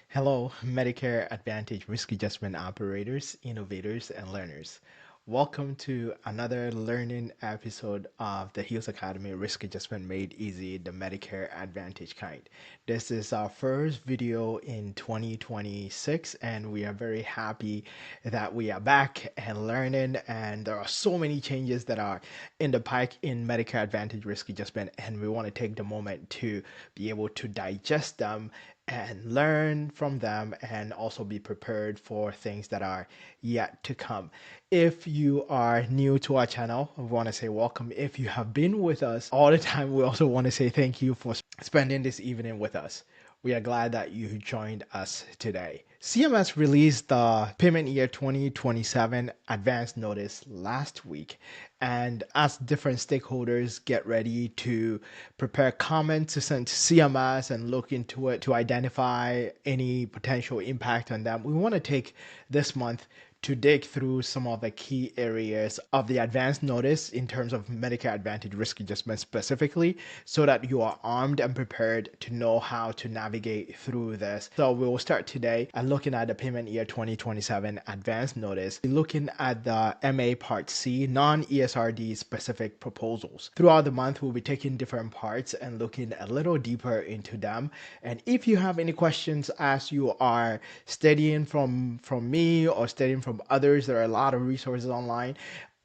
Hello, Medicare Advantage risk adjustment operators, innovators, and learners. Welcome to another learning episode of the Hills Academy Risk Adjustment Made Easy, the Medicare Advantage kind. This is our first video in 2026, and we are very happy that we are back and learning. And there are so many changes that are in the pike in Medicare Advantage risk adjustment, and we want to take the moment to be able to digest them and learn from them and also be prepared for things that are yet to come. If you are new to our channel, I want to say welcome. If you have been with us all the time, we also want to say thank you for spending this evening with us. We are glad that you joined us today. CMS released the payment year 2027 advance notice last week. And as different stakeholders get ready to prepare comments to send to CMS and look into it to identify any potential impact on them, we want to take this month to dig through some of the key areas of the advance notice in terms of Medicare Advantage risk adjustment specifically, so that you are armed and prepared to know how to navigate through this. So we will start today and looking at the payment year 2027 advance notice, looking at the MA Part C non-ESRD specific proposals. Throughout the month, we'll be taking different parts and looking a little deeper into them. And if you have any questions as you are studying from me or studying from others, there are a lot of resources online.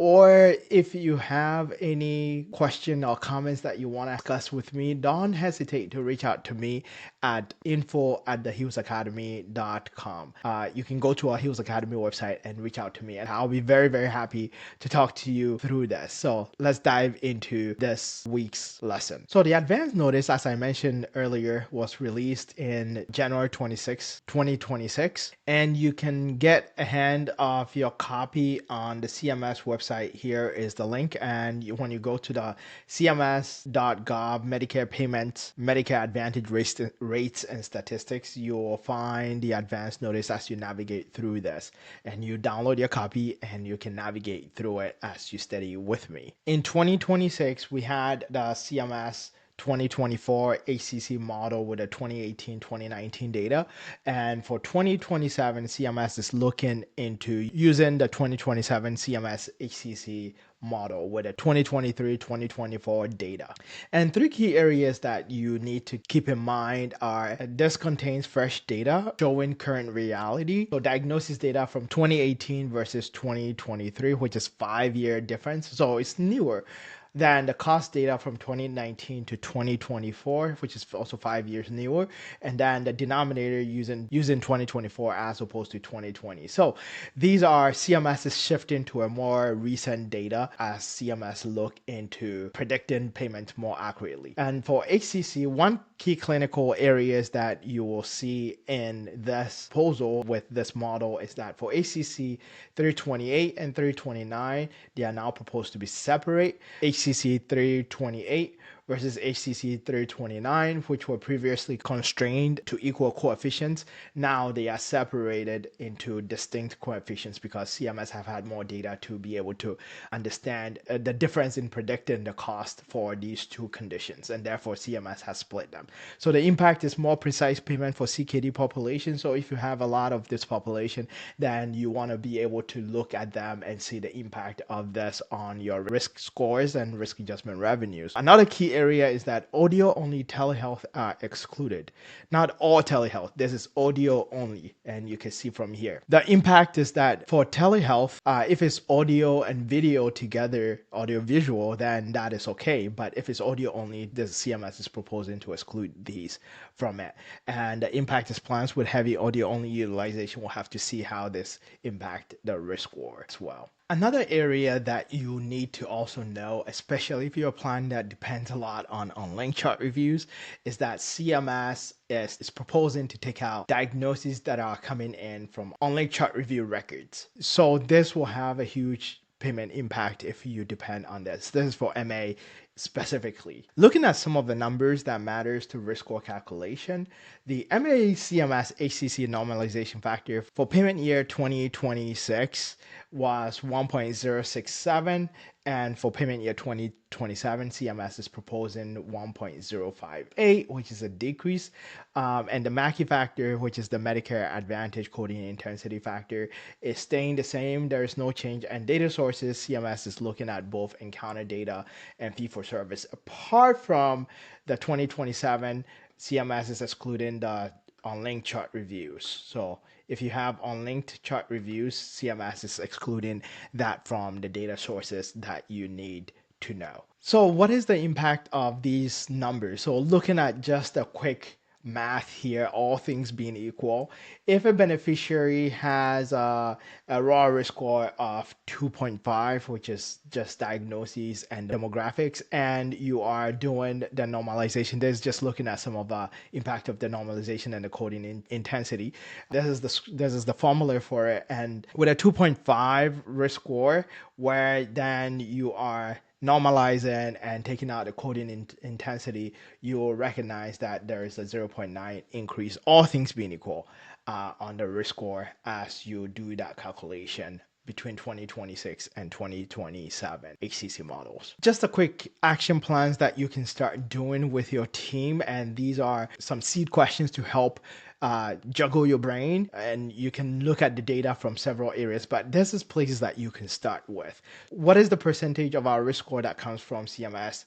Or if you have any question or comments that you want to discuss with me, don't hesitate to reach out to me at info@thehillsacademy.com. You can go to our Hills Academy website and reach out to me, and I'll be very, very happy to talk to you through this. So let's dive into this week's lesson. So the advance notice, as I mentioned earlier, was released in January 26, 2026, and you can get a hand of your copy on the CMS website. Here is the link, and when you go to the cms.gov Medicare payments, Medicare Advantage rates and statistics, you will find the advance notice as you navigate through this, and you download your copy and you can navigate through it as you study with me. In 2026, we had the CMS 2024 HCC model with a 2018-2019 data. And for 2027, CMS is looking into using the 2027 CMS HCC model with a 2023-2024 data. And three key areas that you need to keep in mind are this contains fresh data showing current reality. So diagnosis data from 2018 versus 2023, which is 5-year difference. So it's newer than the cost data from 2019 to 2024, which is also 5 years newer, and then the denominator using 2024 as opposed to 2020. So these are CMS is shifting to a more recent data as CMS look into predicting payments more accurately. And for HCC, one key clinical areas that you will see in this proposal with this model is that for HCC 328 and 329, they are now proposed to be separate. HCC 328 versus HCC 329, which were previously constrained to equal coefficients. Now they are separated into distinct coefficients because CMS have had more data to be able to understand the difference in predicting the cost for these two conditions, and therefore CMS has split them. So the impact is more precise payment for CKD population. So if you have a lot of this population, then you want to be able to look at them and see the impact of this on your risk scores and risk adjustment revenues. Another key area is that audio only telehealth are excluded. Not all telehealth, this is audio only, and you can see from here. The impact is that for telehealth, if it's audio and video together, audio visual, then that is okay. But if it's audio only, the CMS is proposing to exclude these from it. And the impact is plans with heavy audio only utilization will have to see how this impact the risk score as well. Another area that you need to also know, especially if you're a plan that depends a lot on link chart reviews, is that CMS is proposing to take out diagnoses that are coming in from on-link chart review records. So this will have a huge payment impact if you depend on this. This is for MA specifically. Looking at some of the numbers that matters to risk score calculation, the MA CMS HCC normalization factor for payment year 2026 was 1.067, and for payment year 2027, CMS is proposing 1.058, which is a decrease. And the Mackey factor, which is the Medicare Advantage coding intensity factor, is staying the same. There is no change. And data sources, CMS is looking at both encounter data and fee for service. Apart from the 2027, CMS is excluding the unlinked chart reviews. So if you have unlinked chart reviews, CMS is excluding that from the data sources that you need to know. So what is the impact of these numbers? So looking at just a quick math here, all things being equal, if a beneficiary has a raw risk score of 2.5, which is just diagnoses and demographics, and you are doing the normalization, this is just looking at some of the impact of the normalization and the coding intensity. This is the formula for it, and with a 2.5 risk score, where then you are normalizing and taking out the coding intensity, you will recognize that there is a 0.9 increase, all things being equal, on the risk score as you do that calculation between 2026 and 2027 HCC models. Just a quick action plans that you can start doing with your team, and these are some seed questions to help juggle your brain, and you can look at the data from several areas, but this is places that you can start with. What is the percentage of our risk score that comes from CMS,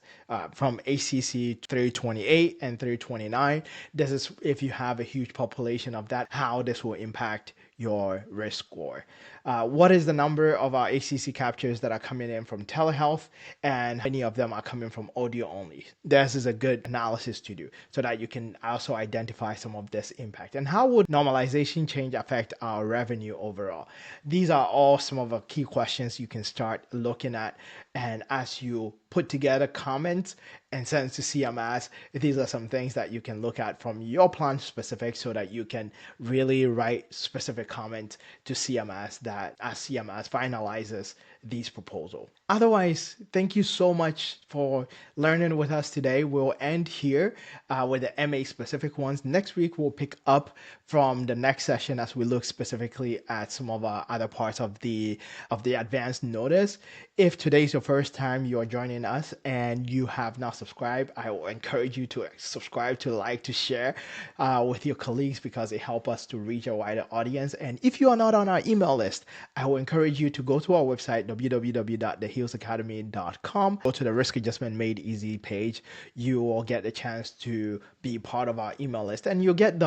from HCC 328 and 329? This is if you have a huge population of that, how this will impact your risk score. What is the number of our HCC captures that are coming in from telehealth, and many of them are coming from audio only? This is a good analysis to do so that you can also identify some of this impact. And how would normalization change affect our revenue overall? These are all some of the key questions you can start looking at. And as you put together comments and send to CMS, these are some things that you can look at from your plan specific, so that you can really write specific comments to CMS that as CMS finalizes these proposals. Otherwise, thank you so much for learning with us today. We'll end here with the MA specific ones. Next week, we'll pick up from the next session as we look specifically at some of our other parts of the advanced notice. If today's your first time you're joining us and you have not subscribed, I will encourage you to subscribe, to like, to share with your colleagues, because it helps us to reach a wider audience. And if you are not on our email list, I will encourage you to go to our website, www.thehealsacademy.com. Go to the Risk Adjustment Made Easy page. You will get a chance to be part of our email list, and you'll get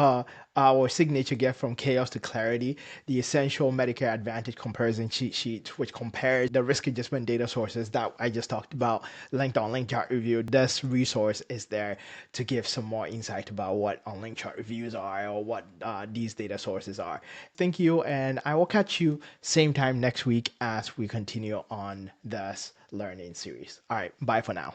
our signature gift from Chaos to Clarity, the essential Medicare Advantage comparison cheat sheet, which compares the risk adjustment data sources that I just talked about, linked on-link chart review. This resource is there to give some more insight about what on-link chart reviews are, or what these data sources are. Thank you, and I will catch you same time next week as we continue on this learning series. All right, bye for now.